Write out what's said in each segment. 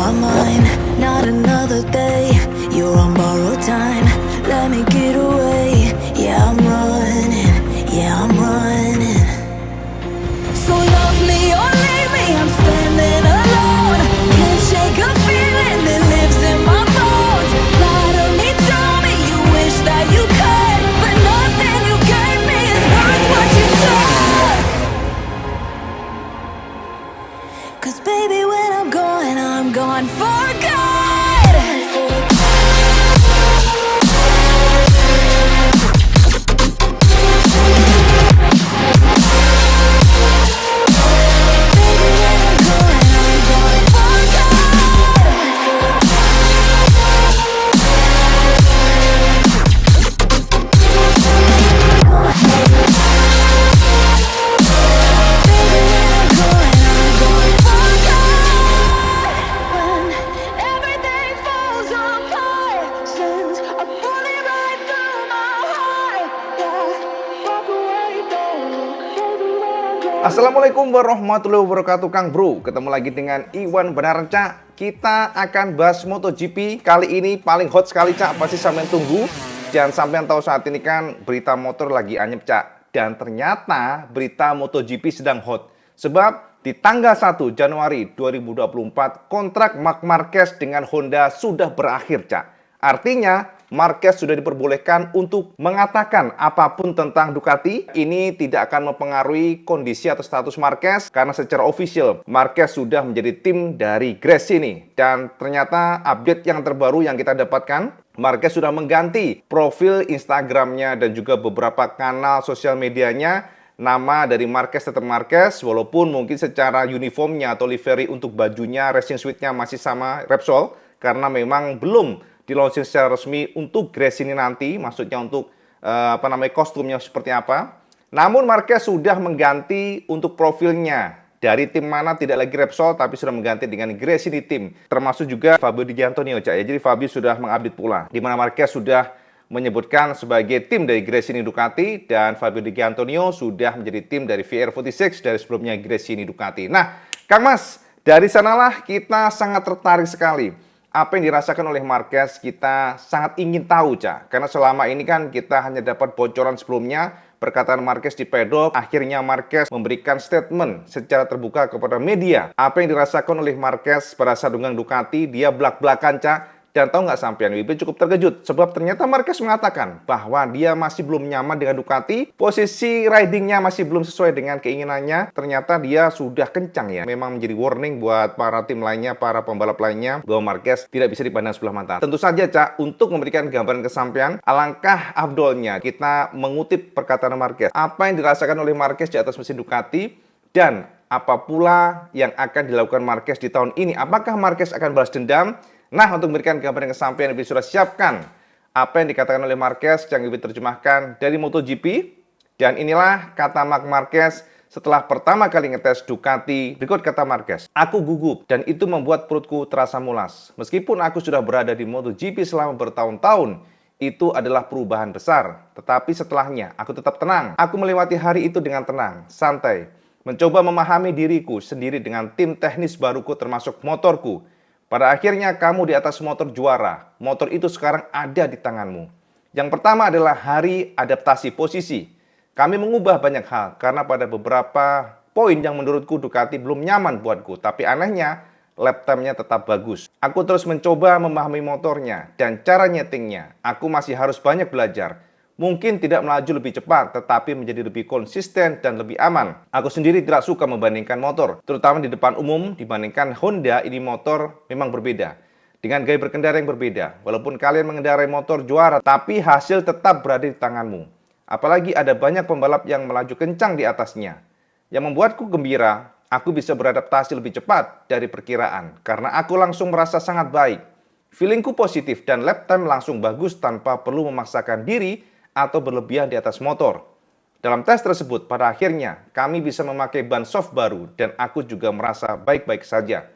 my mind, not another day. You're on borrowed time, let me get away. Yeah, I'm running, yeah, I'm running. So love me or leave me, I'm standing alone. Can't shake a feeling that lives in my bones. Lie to me, tell me you wish that you could, but nothing you gave me is worth what you took. 'Cause baby, when I'm gone for good. Assalamualaikum warahmatullahi wabarakatuh, Kang Bro. Ketemu lagi dengan Iwan Benar, Cak. Kita akan bahas MotoGP. Kali ini paling hot sekali, Cak. Pasti sampean tunggu. Jangan sampean tahu saat ini kan berita motor lagi anyep, Cak. Dan ternyata berita MotoGP sedang hot. Sebab di tanggal 1 Januari 2024 kontrak Marc Marquez dengan Honda sudah berakhir, Cak. Artinya Marquez sudah diperbolehkan untuk mengatakan apapun tentang Ducati. Ini tidak akan mempengaruhi kondisi atau status Marquez karena secara official Marquez sudah menjadi tim dari Gresini. Dan ternyata update yang terbaru yang kita dapatkan, Marquez sudah mengganti profil Instagramnya dan juga beberapa kanal sosial medianya. Nama dari Marquez tetap Marquez, walaupun mungkin secara uniformnya atau livery untuk bajunya, racing suite-nya masih sama Repsol, karena memang belum di-launching secara resmi untuk Gresini nanti, maksudnya untuk kostumnya seperti apa. Namun Marquez sudah mengganti untuk profilnya. Dari tim mana tidak lagi Repsol, tapi sudah mengganti dengan Gresini Team. Termasuk juga Fabio Di Giannantonio, Cak. Ya, jadi Fabio sudah mengupdate pula. Di mana Marquez sudah menyebutkan sebagai tim dari Gresini Ducati, dan Fabio Di Giannantonio sudah menjadi tim dari VR46 dari sebelumnya Gresini Ducati. Nah, Kang Mas, dari sanalah kita sangat tertarik sekali. Apa yang dirasakan oleh Marquez, kita sangat ingin tahu, Cak. Karena selama ini kan kita hanya dapat bocoran sebelumnya, perkataan Marquez di pedok. Akhirnya Marquez memberikan statement secara terbuka kepada media. Apa yang dirasakan oleh Marquez pada saat dengan Ducati, dia belak-belakan, Cak. Dan tahu nggak sampean, WP cukup terkejut. Sebab ternyata Marquez mengatakan bahwa dia masih belum nyaman dengan Ducati. Posisi ridingnya masih belum sesuai dengan keinginannya. Ternyata dia sudah kencang ya. Memang menjadi warning buat para tim lainnya, para pembalap lainnya, bahwa Marquez tidak bisa dipandang sebelah mata. Tentu saja, Cak, untuk memberikan gambaran kesampean, alangkah afdolnya kita mengutip perkataan Marquez. Apa yang dirasakan oleh Marquez di atas mesin Ducati, dan apa pula yang akan dilakukan Marquez di tahun ini. Apakah Marquez akan balas dendam? Nah, untuk memberikan gambaran kesampaian, Ibu sudah siapkan apa yang dikatakan oleh Marquez yang Ibu terjemahkan dari MotoGP. Dan inilah kata Marc Marquez setelah pertama kali ngetes Ducati. Berikut kata Marquez, "Aku gugup dan itu membuat perutku terasa mulas. Meskipun aku sudah berada di MotoGP selama bertahun-tahun, itu adalah perubahan besar. Tetapi setelahnya, aku tetap tenang. Aku melewati hari itu dengan tenang, santai. Mencoba memahami diriku sendiri dengan tim teknis baruku termasuk motorku. Pada akhirnya kamu di atas motor juara. Motor itu sekarang ada di tanganmu. Yang pertama adalah hari adaptasi posisi. Kami mengubah banyak hal karena pada beberapa poin yang menurutku Ducati belum nyaman buatku. Tapi anehnya, lap time-nya tetap bagus. Aku terus mencoba memahami motornya dan cara nyetingnya. Aku masih harus banyak belajar. Mungkin tidak melaju lebih cepat, tetapi menjadi lebih konsisten dan lebih aman. Aku sendiri tidak suka membandingkan motor, terutama di depan umum dibandingkan Honda. Ini motor memang berbeda, dengan gaya berkendara yang berbeda. Walaupun kalian mengendarai motor juara, tapi hasil tetap berada di tanganmu. Apalagi ada banyak pembalap yang melaju kencang di atasnya. Yang membuatku gembira, aku bisa beradaptasi lebih cepat dari perkiraan, karena aku langsung merasa sangat baik. Feelingku positif dan lap time langsung bagus tanpa perlu memaksakan diri atau berlebihan di atas motor. Dalam tes tersebut, pada akhirnya kami bisa memakai ban soft baru dan aku juga merasa baik-baik saja.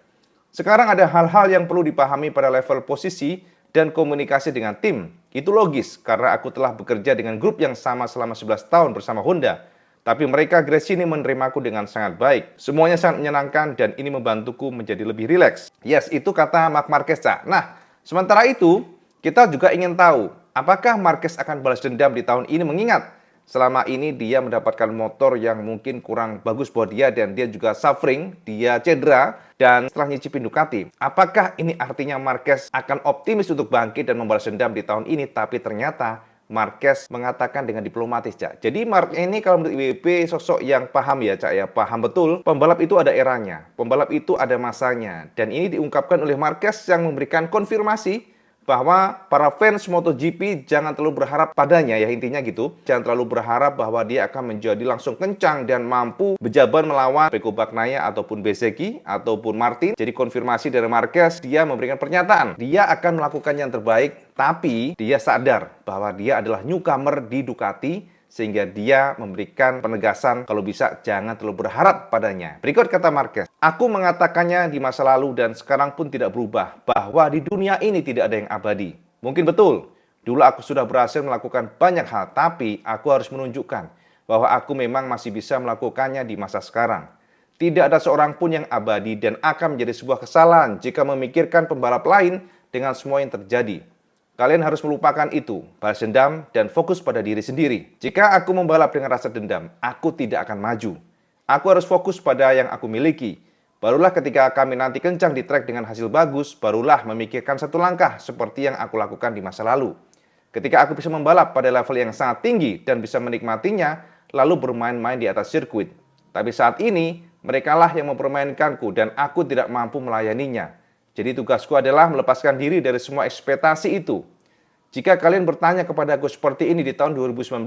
Sekarang ada hal-hal yang perlu dipahami pada level posisi dan komunikasi dengan tim. Itu logis karena aku telah bekerja dengan grup yang sama selama 11 tahun bersama Honda. Tapi mereka Grace ini menerimaku dengan sangat baik. Semuanya sangat menyenangkan dan ini membantuku menjadi lebih rileks. Yes, itu kata Marc Marquez, Cak. Nah, sementara itu, kita juga ingin tahu, apakah Marquez akan balas dendam di tahun ini mengingat selama ini dia mendapatkan motor yang mungkin kurang bagus buat dia dan dia juga suffering, dia cedera dan setelah nyicipin Ducati. Apakah ini artinya Marquez akan optimis untuk bangkit dan membalas dendam di tahun ini? Tapi ternyata Marquez mengatakan dengan diplomatis, Cak. Jadi Mark ini kalau menurut IWB sosok yang paham ya, Cak ya. Paham betul, pembalap itu ada eranya. Pembalap itu ada masanya. Dan ini diungkapkan oleh Marquez yang memberikan konfirmasi bahwa para fans MotoGP jangan terlalu berharap padanya ya, intinya gitu. Jangan terlalu berharap bahwa dia akan menjadi langsung kencang dan mampu berjaban melawan Pecco Bagnaia ataupun Bezzecchi ataupun Martin. Jadi konfirmasi dari Marquez, dia memberikan pernyataan. Dia akan melakukan yang terbaik, tapi dia sadar bahwa dia adalah newcomer di Ducati, sehingga dia memberikan penegasan kalau bisa jangan terlalu berharap padanya. Berikut kata Marquez, "Aku mengatakannya di masa lalu dan sekarang pun tidak berubah, bahwa di dunia ini tidak ada yang abadi. Mungkin betul, dulu aku sudah berhasil melakukan banyak hal, tapi aku harus menunjukkan bahwa aku memang masih bisa melakukannya di masa sekarang. Tidak ada seorang pun yang abadi dan akan menjadi sebuah kesalahan jika memikirkan pembalap lain dengan semua yang terjadi. Kalian harus melupakan itu, balas dendam, dan fokus pada diri sendiri. Jika aku membalap dengan rasa dendam, aku tidak akan maju. Aku harus fokus pada yang aku miliki. Barulah ketika kami nanti kencang di trek dengan hasil bagus, barulah memikirkan satu langkah seperti yang aku lakukan di masa lalu. Ketika aku bisa membalap pada level yang sangat tinggi dan bisa menikmatinya, lalu bermain-main di atas sirkuit. Tapi saat ini, merekalah yang mempermainkanku dan aku tidak mampu melayaninya. Jadi tugasku adalah melepaskan diri dari semua ekspektasi itu. Jika kalian bertanya kepadaku seperti ini di tahun 2019,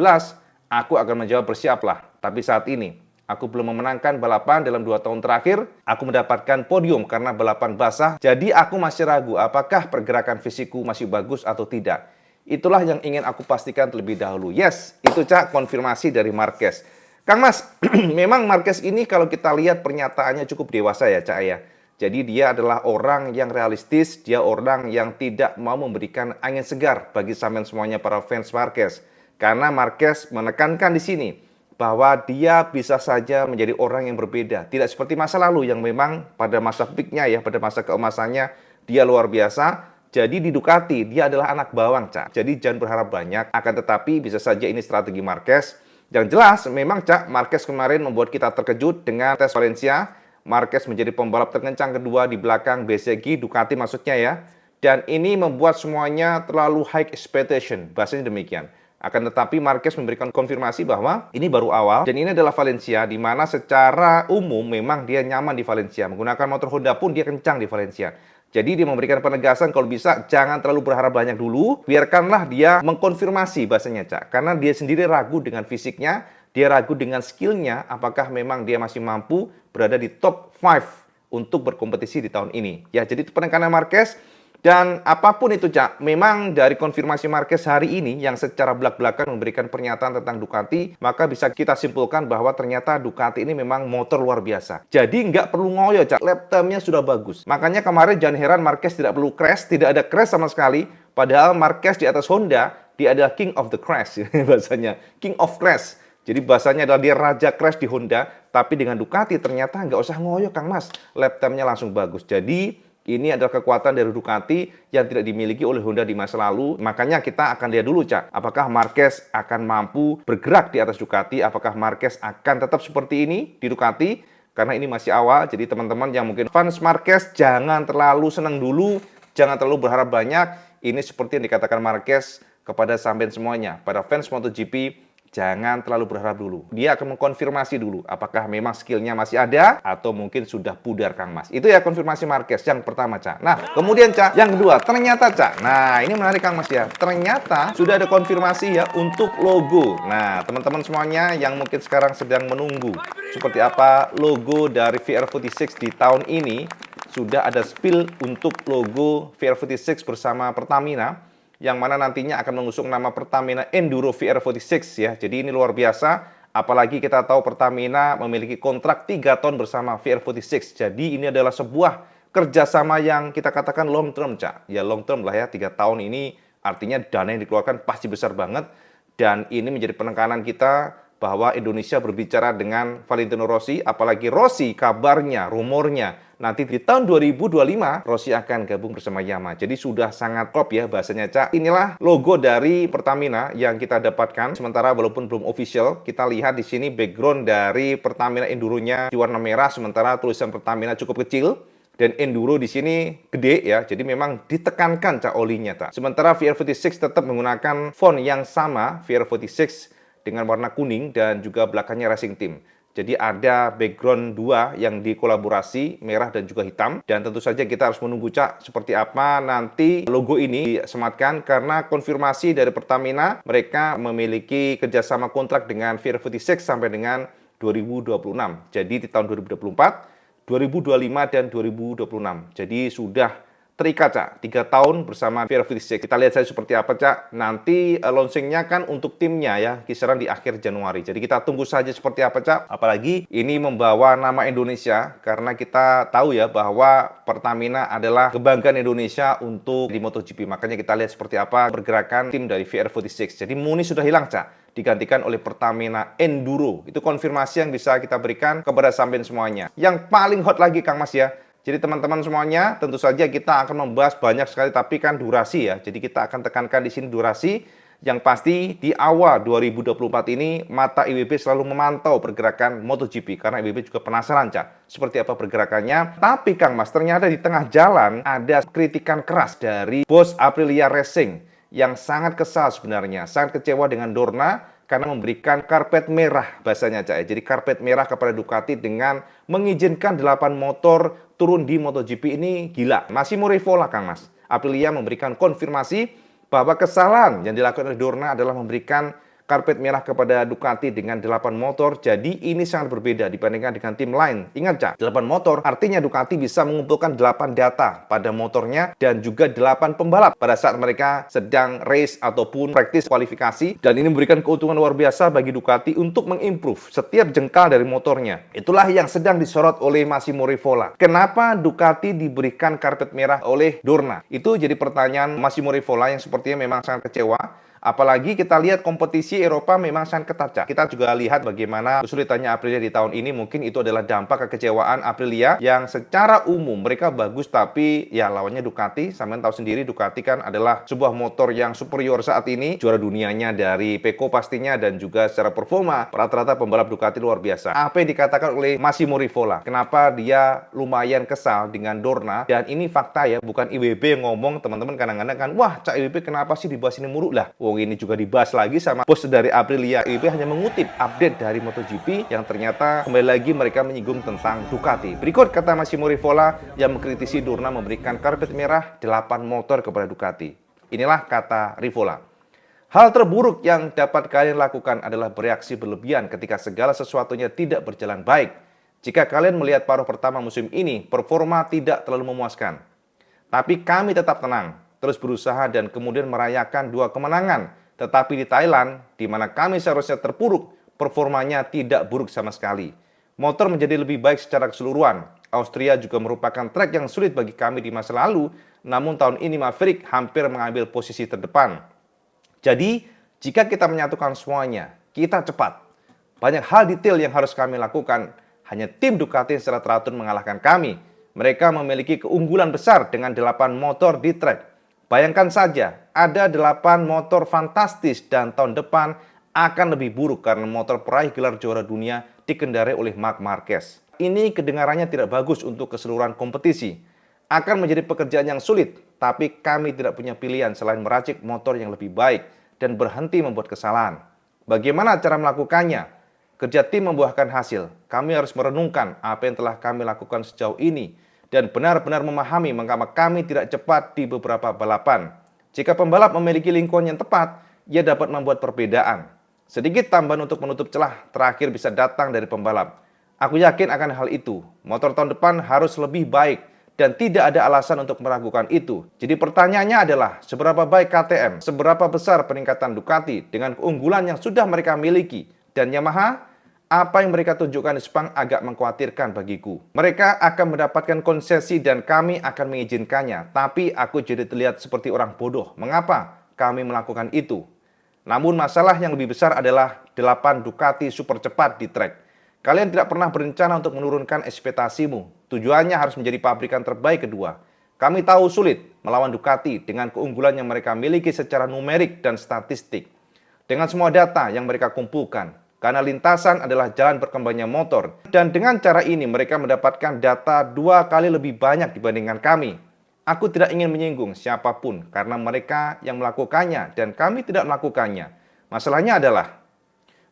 aku akan menjawab bersiaplah. Tapi saat ini, aku belum memenangkan balapan dalam 2 tahun terakhir. Aku mendapatkan podium karena balapan basah. Jadi aku masih ragu apakah pergerakan fisikku masih bagus atau tidak. Itulah yang ingin aku pastikan terlebih dahulu. Yes, itu Cak konfirmasi dari Marquez. Kang Mas, memang Marquez ini kalau kita lihat pernyataannya cukup dewasa ya Cak ya. Jadi dia adalah orang yang realistis, dia orang yang tidak mau memberikan angin segar bagi sampean semuanya para fans Marquez. Karena Marquez menekankan di sini bahwa dia bisa saja menjadi orang yang berbeda. Tidak seperti masa lalu yang memang pada masa peaknya ya, pada masa keemasannya dia luar biasa. Jadi di Ducati dia adalah anak bawang, Cak. Jadi jangan berharap banyak, akan tetapi bisa saja ini strategi Marquez. Yang jelas memang Cak, Marquez kemarin membuat kita terkejut dengan tes Valencia. Marquez menjadi pembalap terkencang kedua di belakang Bezzecchi, Ducati maksudnya ya. Dan ini membuat semuanya terlalu high expectation, bahasanya demikian. Akan tetapi Marquez memberikan konfirmasi bahwa ini baru awal dan ini adalah Valencia, di mana secara umum memang dia nyaman di Valencia. Menggunakan motor Honda pun dia kencang di Valencia. Jadi dia memberikan penegasan kalau bisa jangan terlalu berharap banyak dulu. Biarkanlah dia mengkonfirmasi bahasanya Cak. Karena dia sendiri ragu dengan fisiknya, dia ragu dengan skillnya, apakah memang dia masih mampu berada di top 5 untuk berkompetisi di tahun ini. Ya, jadi itu penekanan Marquez. Dan apapun itu, Cak, memang dari konfirmasi Marquez hari ini yang secara belak-belakan memberikan pernyataan tentang Ducati, maka bisa kita simpulkan bahwa ternyata Ducati ini memang motor luar biasa. Jadi nggak perlu ngoyo, Cak. Lap time-nya sudah bagus. Makanya kemarin jangan heran Marquez tidak perlu crash, tidak ada crash sama sekali. Padahal Marquez di atas Honda, dia adalah king of the crash, bahasanya. King of crash. Jadi bahasanya adalah dia raja crash di Honda, tapi dengan Ducati ternyata nggak usah ngoyo, Kang Mas. Lap time-nya langsung bagus. Jadi ini adalah kekuatan dari Ducati yang tidak dimiliki oleh Honda di masa lalu. Makanya kita akan lihat dulu, Cak. Apakah Marquez akan mampu bergerak di atas Ducati? Apakah Marquez akan tetap seperti ini di Ducati? Karena ini masih awal. Jadi teman-teman yang mungkin fans Marquez, jangan terlalu senang dulu. Jangan terlalu berharap banyak. Ini seperti yang dikatakan Marquez kepada sampean semuanya. Pada fans MotoGP, jangan terlalu berharap dulu. Dia akan mengkonfirmasi dulu apakah memang skillnya masih ada atau mungkin sudah pudar, Kang Mas. Itu ya konfirmasi Marquez yang pertama, Cak. Nah, kemudian Cak, yang kedua, ternyata Cak. Nah, ini menarik Kang Mas ya. Ternyata sudah ada konfirmasi ya untuk logo. Nah, teman-teman semuanya yang mungkin sekarang sedang menunggu seperti apa logo dari VR46 di tahun ini, sudah ada spill untuk logo VR46 bersama Pertamina, yang mana nantinya akan mengusung nama Pertamina Enduro VR46 ya. Jadi ini luar biasa, apalagi kita tahu Pertamina memiliki kontrak 3 tahun bersama VR46. Jadi ini adalah sebuah kerjasama yang kita katakan long term, Cak. Ya long term lah ya, 3 tahun ini artinya dana yang dikeluarkan pasti besar banget. Dan ini menjadi penekanan kita bahwa Indonesia berbicara dengan Valentino Rossi, apalagi Rossi kabarnya, rumornya, nanti di tahun 2025 Rossi akan gabung bersama Yamaha. Jadi sudah sangat klop ya bahasanya, Cak. Inilah logo dari Pertamina yang kita dapatkan. Sementara walaupun belum official, kita lihat di sini background dari Pertamina Enduro-nya di warna merah, sementara tulisan Pertamina cukup kecil. Dan Enduro di sini gede ya, jadi memang ditekankan Cak olinya, Cak. Sementara VR46 tetap menggunakan font yang sama, VR46 dengan warna kuning dan juga belakangnya Racing Team. Jadi ada background dua yang dikolaborasi, merah dan juga hitam. Dan tentu saja kita harus menunggu, Cak, seperti apa nanti logo ini disematkan. Karena konfirmasi dari Pertamina, mereka memiliki kerjasama kontrak dengan VR46 sampai dengan 2026. Jadi di tahun 2024, 2025 dan 2026. Jadi sudah terikat, Cak, 3 tahun bersama VR46. Kita lihat saja seperti apa, Cak. Nanti launchingnya kan untuk timnya ya, kisaran di akhir Januari. Jadi kita tunggu saja seperti apa, Cak. Apalagi ini membawa nama Indonesia, karena kita tahu ya bahwa Pertamina adalah kebanggaan Indonesia untuk di MotoGP. Makanya kita lihat seperti apa pergerakan tim dari VR46. Jadi Muni sudah hilang, Cak, digantikan oleh Pertamina Enduro. Itu konfirmasi yang bisa kita berikan kepada sampean semuanya. Yang paling hot lagi, Kang Mas ya. Jadi teman-teman semuanya, tentu saja kita akan membahas banyak sekali, tapi kan durasi ya. Jadi kita akan tekankan di sini durasi. Yang pasti di awal 2024 ini, mata IWB selalu memantau pergerakan MotoGP. Karena IWB juga penasaran, Cak, seperti apa pergerakannya. Tapi Kang Mas, ternyata di tengah jalan ada kritikan keras dari bos Aprilia Racing yang sangat kesal sebenarnya, sangat kecewa dengan Dorna karena memberikan karpet merah bahasanya, Cak. Jadi karpet merah kepada Ducati dengan mengizinkan 8 motor turun di MotoGP ini gila. Massimo Rivola, Kang Mas. Aprilia memberikan konfirmasi bahwa kesalahan yang dilakukan oleh Dorna adalah memberikan karpet merah kepada Ducati dengan 8 motor. Jadi ini sangat berbeda dibandingkan dengan tim lain. Ingat, Cak, 8 motor artinya Ducati bisa mengumpulkan 8 data pada motornya dan juga 8 pembalap pada saat mereka sedang race ataupun praktis kualifikasi. Dan ini memberikan keuntungan luar biasa bagi Ducati untuk mengimprove setiap jengkal dari motornya. Itulah yang sedang disorot oleh Massimo Rivola. Kenapa Ducati diberikan karpet merah oleh Dorna? Itu jadi pertanyaan Massimo Rivola yang sepertinya memang sangat kecewa. Apalagi kita lihat kompetisi Eropa memang sangat ketat, Cak. Kita juga lihat bagaimana kesulitannya Aprilia di tahun ini. Mungkin itu adalah dampak kekecewaan Aprilia yang secara umum mereka bagus, tapi ya lawannya Ducati. Sampean tahu sendiri Ducati kan adalah sebuah motor yang superior saat ini. Juara dunianya dari Pecco pastinya dan juga secara performa rata-rata pembalap Ducati luar biasa. Apa yang dikatakan oleh Massimo Rivola? Kenapa dia lumayan kesal dengan Dorna? Dan ini fakta ya, bukan IWB yang ngomong. Teman-teman kadang-kadang kan, wah, Cak, IWB kenapa sih dibahas ini mulu lah? Ini juga dibahas lagi sama bos dari Aprilia. IWB hanya mengutip update dari MotoGP yang ternyata kembali lagi mereka menyinggung tentang Ducati. Berikut kata Massimo Rivola yang mengkritisi Dorna memberikan karpet merah 8 motor kepada Ducati. Inilah kata Rivola. Hal terburuk yang dapat kalian lakukan adalah bereaksi berlebihan ketika segala sesuatunya tidak berjalan baik. Jika kalian melihat paruh pertama musim ini, performa tidak terlalu memuaskan. Tapi kami tetap tenang, terus berusaha dan kemudian merayakan 2 kemenangan. Tetapi di Thailand, di mana kami seharusnya terpuruk, performanya tidak buruk sama sekali. Motor menjadi lebih baik secara keseluruhan. Austria juga merupakan trek yang sulit bagi kami di masa lalu, namun tahun ini Maverick hampir mengambil posisi terdepan. Jadi, jika kita menyatukan semuanya, kita cepat. Banyak hal detail yang harus kami lakukan. Hanya tim Ducati secara teratur mengalahkan kami. Mereka memiliki keunggulan besar dengan 8 motor di trek. Bayangkan saja, ada 8 motor fantastis dan tahun depan akan lebih buruk karena motor peraih gelar juara dunia dikendarai oleh Marc Marquez. Ini kedengarannya tidak bagus untuk keseluruhan kompetisi. Akan menjadi pekerjaan yang sulit, tapi kami tidak punya pilihan selain meracik motor yang lebih baik dan berhenti membuat kesalahan. Bagaimana cara melakukannya? Kerja tim membuahkan hasil. Kami harus merenungkan apa yang telah kami lakukan sejauh ini dan benar-benar memahami mengapa kami tidak cepat di beberapa balapan. Jika pembalap memiliki lingkungan yang tepat, ia dapat membuat perbedaan. Sedikit tambahan untuk menutup celah terakhir bisa datang dari pembalap. Aku yakin akan hal itu. Motor tahun depan harus lebih baik dan tidak ada alasan untuk meragukan itu. Jadi pertanyaannya adalah, seberapa baik KTM? Seberapa besar peningkatan Ducati dengan keunggulan yang sudah mereka miliki? Dan Yamaha? Apa yang mereka tunjukkan di Sepang agak mengkhawatirkan bagiku. Mereka akan mendapatkan konsesi dan kami akan mengizinkannya. Tapi aku jadi terlihat seperti orang bodoh. Mengapa kami melakukan itu? Namun masalah yang lebih besar adalah 8 Ducati super cepat di track. Kalian tidak pernah berencana untuk menurunkan ekspektasimu. Tujuannya harus menjadi pabrikan terbaik kedua. Kami tahu sulit melawan Ducati dengan keunggulan yang mereka miliki secara numerik dan statistik. Dengan semua data yang mereka kumpulkan, karena lintasan adalah jalan berkembangnya motor. Dan dengan cara ini mereka mendapatkan data 2 kali lebih banyak dibandingkan kami. Aku tidak ingin menyinggung siapapun karena mereka yang melakukannya dan kami tidak melakukannya. Masalahnya adalah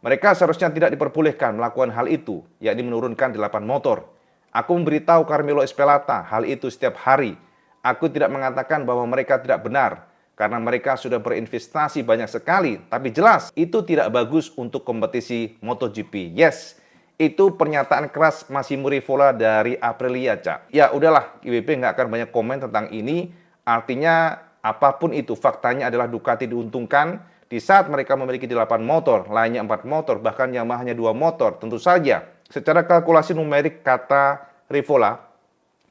mereka seharusnya tidak diperbolehkan melakukan hal itu, yakni menurunkan 8 motor. Aku memberitahu Carmelo Espeleta hal itu setiap hari. Aku tidak mengatakan bahwa mereka tidak benar, karena mereka sudah berinvestasi banyak sekali. Tapi jelas, itu tidak bagus untuk kompetisi MotoGP. Yes, itu pernyataan keras Massimo Rivola dari Aprilia, Cak. Ya udahlah, IWB nggak akan banyak komen tentang ini. Artinya, apapun itu, faktanya adalah Ducati diuntungkan. Di saat mereka memiliki 8 motor, lainnya 4 motor, bahkan Yamaha hanya 2 motor, tentu saja secara kalkulasi numerik kata Rivola,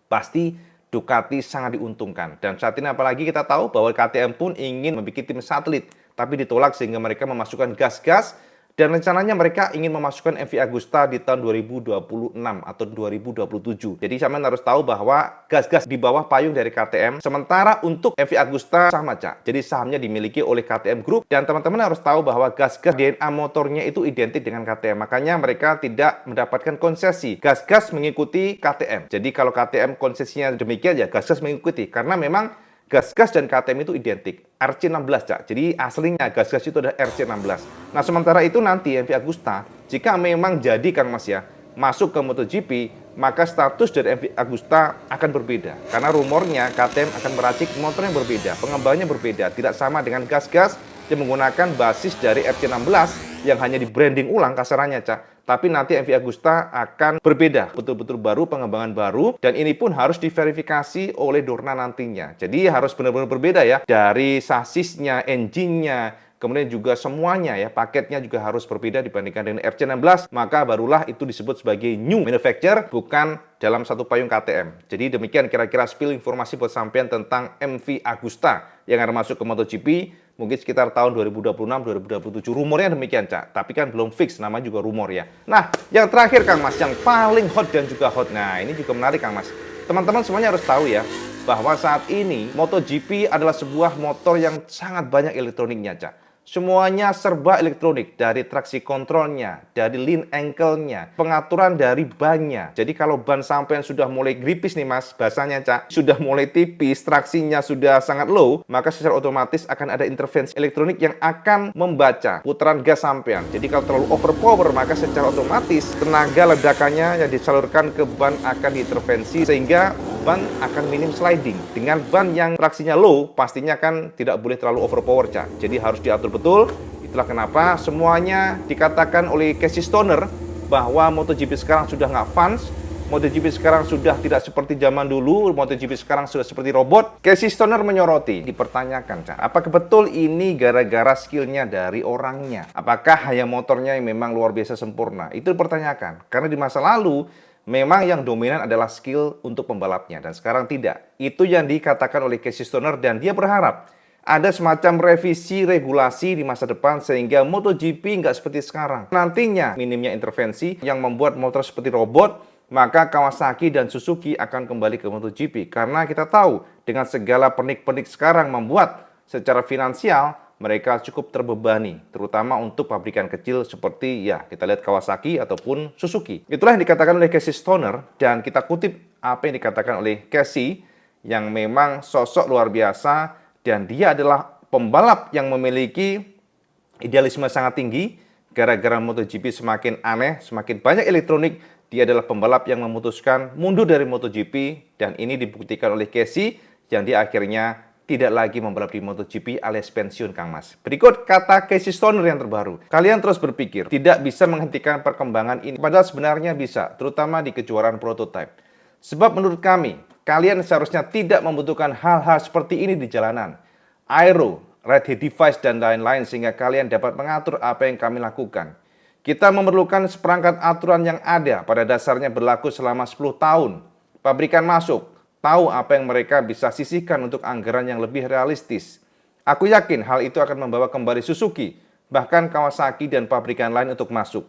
pasti Ducati sangat diuntungkan. Dan saat ini apalagi kita tahu bahwa KTM pun ingin membuat tim satelit, tapi ditolak sehingga mereka memasukkan gas-gas. Dan rencananya mereka ingin memasukkan MV Agusta di tahun 2026 atau 2027. Jadi kalian harus tahu bahwa gas-gas di bawah payung dari KTM. Sementara untuk MV Agusta sama, Cak. Jadi sahamnya dimiliki oleh KTM Group. Dan teman-teman harus tahu bahwa gas-gas DNA motornya itu identik dengan KTM. Makanya mereka tidak mendapatkan konsesi. Gas-gas mengikuti KTM. Jadi kalau KTM konsesinya demikian ya gas-gas mengikuti. Karena memang gas-gas dan KTM itu identik, RC16, Cak. Jadi aslinya gas-gas itu adalah RC16. Nah, sementara itu nanti MV Agusta, jika memang jadi Kang Mas ya, masuk ke MotoGP, maka status dari MV Agusta akan berbeda. Karena rumornya KTM akan meracik motor yang berbeda, pengembangannya berbeda, tidak sama dengan gas-gas yang menggunakan basis dari RC16 yang hanya di branding ulang kasarannya, Cak. Tapi nanti MV Agusta akan berbeda, betul-betul baru, pengembangan baru, dan ini pun harus diverifikasi oleh Dorna nantinya. Jadi harus benar-benar berbeda ya, dari sasisnya, engine-nya, kemudian juga semuanya ya, paketnya juga harus berbeda dibandingkan dengan RC16, maka barulah itu disebut sebagai new manufacturer, bukan dalam satu payung KTM. Jadi demikian kira-kira spill informasi buat sampean tentang MV Agusta yang akan masuk ke MotoGP, mungkin sekitar tahun 2026-2027. Rumornya demikian, Cak. Tapi kan belum fix, namanya juga rumor ya. Nah, yang terakhir Kang Mas, yang paling hot dan juga hot. Nah, ini juga menarik Kang Mas. Teman-teman semuanya harus tahu ya, bahwa saat ini MotoGP adalah sebuah motor yang sangat banyak elektroniknya, Cak. Semuanya serba elektronik, dari traksi kontrolnya, dari lean ankle-nya, pengaturan dari bannya. Jadi kalau ban sampean sudah mulai gripis nih Mas, bahasanya Cak, sudah mulai tipis, traksinya sudah sangat low, maka secara otomatis akan ada intervensi elektronik yang akan membaca putaran gas sampean. Jadi kalau terlalu overpower, maka secara otomatis tenaga ledakannya yang disalurkan ke ban akan diintervensi, sehingga ban akan minim sliding. Dengan ban yang traksinya low, pastinya kan tidak boleh terlalu overpower, Cak. Jadi harus diatur betul. Itulah kenapa semuanya dikatakan oleh Casey Stoner bahwa MotoGP sekarang sudah nggak fun, MotoGP sekarang sudah tidak seperti zaman dulu, MotoGP sekarang sudah seperti robot. Casey Stoner menyoroti, dipertanyakan, Cak, apakah betul ini gara-gara skillnya dari orangnya? Apakah hanya motornya yang memang luar biasa sempurna? Itu dipertanyakan, karena di masa lalu memang yang dominan adalah skill untuk pembalapnya, dan sekarang tidak. Itu yang dikatakan oleh Casey Stoner, dan dia berharap ada semacam revisi regulasi di masa depan sehingga MotoGP nggak seperti sekarang. Nantinya minimnya intervensi yang membuat motor seperti robot, maka Kawasaki dan Suzuki akan kembali ke MotoGP. Karena kita tahu dengan segala pernik-pernik sekarang membuat secara finansial mereka cukup terbebani, terutama untuk pabrikan kecil seperti ya kita lihat Kawasaki ataupun Suzuki. Itulah yang dikatakan oleh Casey Stoner, dan kita kutip apa yang dikatakan oleh Casey yang memang sosok luar biasa, dan dia adalah pembalap yang memiliki idealisme sangat tinggi. Gara-gara MotoGP semakin aneh, semakin banyak elektronik, dia adalah pembalap yang memutuskan mundur dari MotoGP, dan ini dibuktikan oleh Casey yang dia akhirnya tidak lagi membalap di MotoGP alias pensiun, Kang Mas. Berikut kata Casey Stoner yang terbaru. Kalian terus berpikir, tidak bisa menghentikan perkembangan ini. Padahal sebenarnya bisa, terutama di kejuaraan prototype. Sebab menurut kami, kalian seharusnya tidak membutuhkan hal-hal seperti ini di jalanan. Aero, ride head device, dan lain-lain sehingga kalian dapat mengatur apa yang kami lakukan. Kita memerlukan seperangkat aturan yang ada pada dasarnya berlaku selama 10 tahun. Pabrikan masuk, tahu apa yang mereka bisa sisihkan untuk anggaran yang lebih realistis. Aku yakin hal itu akan membawa kembali Suzuki bahkan Kawasaki dan pabrikan lain untuk masuk.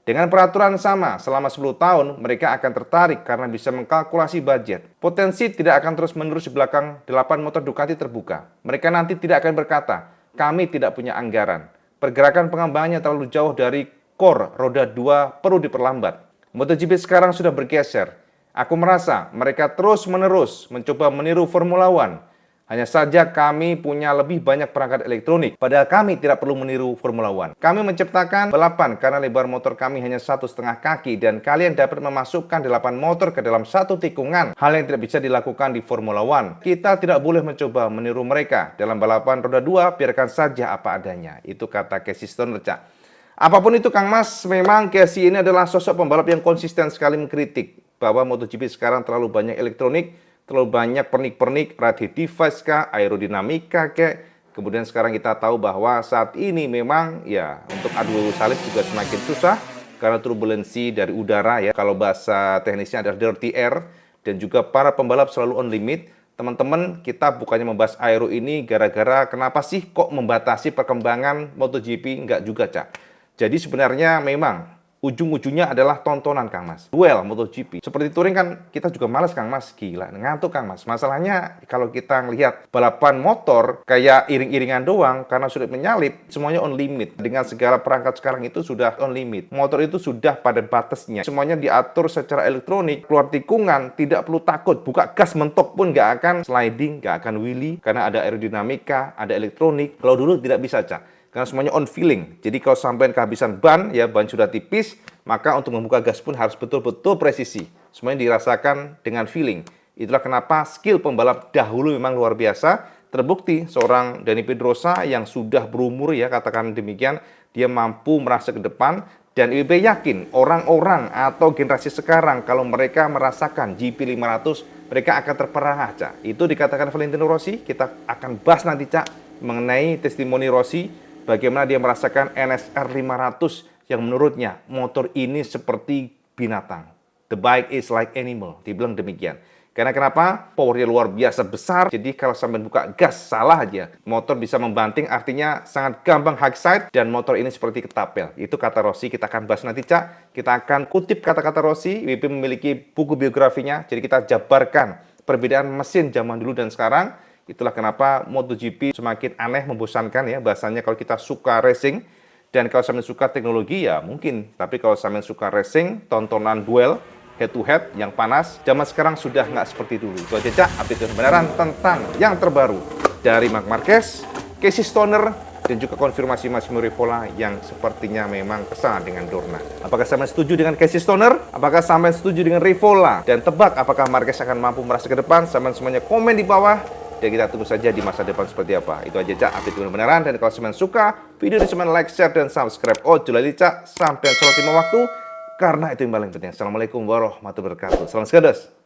Dengan peraturan sama, selama 10 tahun mereka akan tertarik karena bisa mengkalkulasi budget. Potensi tidak akan terus-menerus di belakang 8 motor Ducati terbuka. Mereka nanti tidak akan berkata, kami tidak punya anggaran. Pergerakan pengembangannya terlalu jauh dari core roda 2 perlu diperlambat. MotoGP sekarang sudah bergeser. Aku merasa mereka terus-menerus mencoba meniru Formula One. Hanya saja kami punya lebih banyak perangkat elektronik, padahal kami tidak perlu meniru Formula One. Kami menciptakan balapan karena lebar motor kami hanya 1,5 kaki dan kalian dapat memasukkan 8 motor ke dalam satu tikungan. Hal yang tidak bisa dilakukan di Formula One. Kita tidak boleh mencoba meniru mereka. Dalam balapan roda 2, biarkan saja apa adanya. Itu kata Casey Stoner, Cak. Apapun itu Kang Mas, memang Casey ini adalah sosok pembalap yang konsisten sekali mengkritik bahwa MotoGP sekarang terlalu banyak elektronik, terlalu banyak pernik-pernik, radio device kah, aerodinamika kah. Kemudian sekarang kita tahu bahwa saat ini memang ya untuk adu salib juga semakin susah karena turbulensi dari udara ya. Kalau bahasa teknisnya adalah dirty air, dan juga para pembalap selalu on limit. Teman-teman, kita bukannya membahas aero ini gara-gara kenapa sih kok membatasi perkembangan MotoGP, enggak juga, Cak. Jadi sebenarnya memang ujung-ujungnya adalah tontonan, Kang Mas. Duel MotoGP. Seperti touring kan kita juga males, Kang Mas. Gila, ngantuk, Kang Mas. Masalahnya kalau kita ngelihat balapan motor kayak iring-iringan doang karena sudah menyalip, semuanya on limit. Dengan segala perangkat sekarang itu sudah on limit. Motor itu sudah pada batasnya. Semuanya diatur secara elektronik. Keluar tikungan, tidak perlu takut. Buka gas mentok pun nggak akan sliding, nggak akan wheelie. Karena ada aerodinamika, ada elektronik. Kalau dulu tidak bisa, Cak. Karena semuanya on feeling. Jadi kalau sampai kehabisan ban, ya ban sudah tipis, maka untuk membuka gas pun harus betul-betul presisi. Semuanya dirasakan dengan feeling. Itulah kenapa skill pembalap dahulu memang luar biasa. Terbukti seorang Dani Pedrosa yang sudah berumur ya, katakan demikian, dia mampu merasa ke depan. Dan IWB yakin orang-orang atau generasi sekarang kalau mereka merasakan GP500, mereka akan terperangah, Cak. Itu dikatakan Valentino Rossi. Kita akan bahas nanti, Cak, mengenai testimoni Rossi. Bagaimana dia merasakan NSR 500 yang menurutnya motor ini seperti binatang. The bike is like animal. Dibilang demikian. Karena kenapa? Powernya luar biasa besar. Jadi kalau sampai buka gas salah aja, motor bisa membanting. Artinya sangat gampang high side dan motor ini seperti ketapel. Itu kata Rossi. Kita akan bahas nanti, Cak. Kita akan kutip kata-kata Rossi. WP memiliki buku biografinya. Jadi kita jabarkan perbedaan mesin zaman dulu dan sekarang. Itulah kenapa MotoGP semakin aneh, membosankan ya. Bahasanya kalau kita suka racing dan kalau sampean suka teknologi ya mungkin. Tapi kalau sampean suka racing, tontonan duel, head to head yang panas, zaman sekarang sudah nggak seperti dulu. Itu aja, Cak, update kebenaran tentang yang terbaru dari Marc Marquez, Casey Stoner, dan juga konfirmasi Massimo Rivola yang sepertinya memang kesana dengan Dorna. Apakah sampean setuju dengan Casey Stoner? Apakah sampean setuju dengan Rivola? Dan tebak apakah Marquez akan mampu merasa ke depan? Sampean semuanya komen di bawah. Dan kita tunggu saja di masa depan seperti apa. Itu aja, Cak, update kebenaran. Dan kalau semuanya suka video ini, semuanya like, share, dan subscribe. Oh, julali, Cak, sampai sholat 5 waktu. Karena itu yang paling penting. Assalamualaikum warahmatullahi wabarakatuh. Salam segados.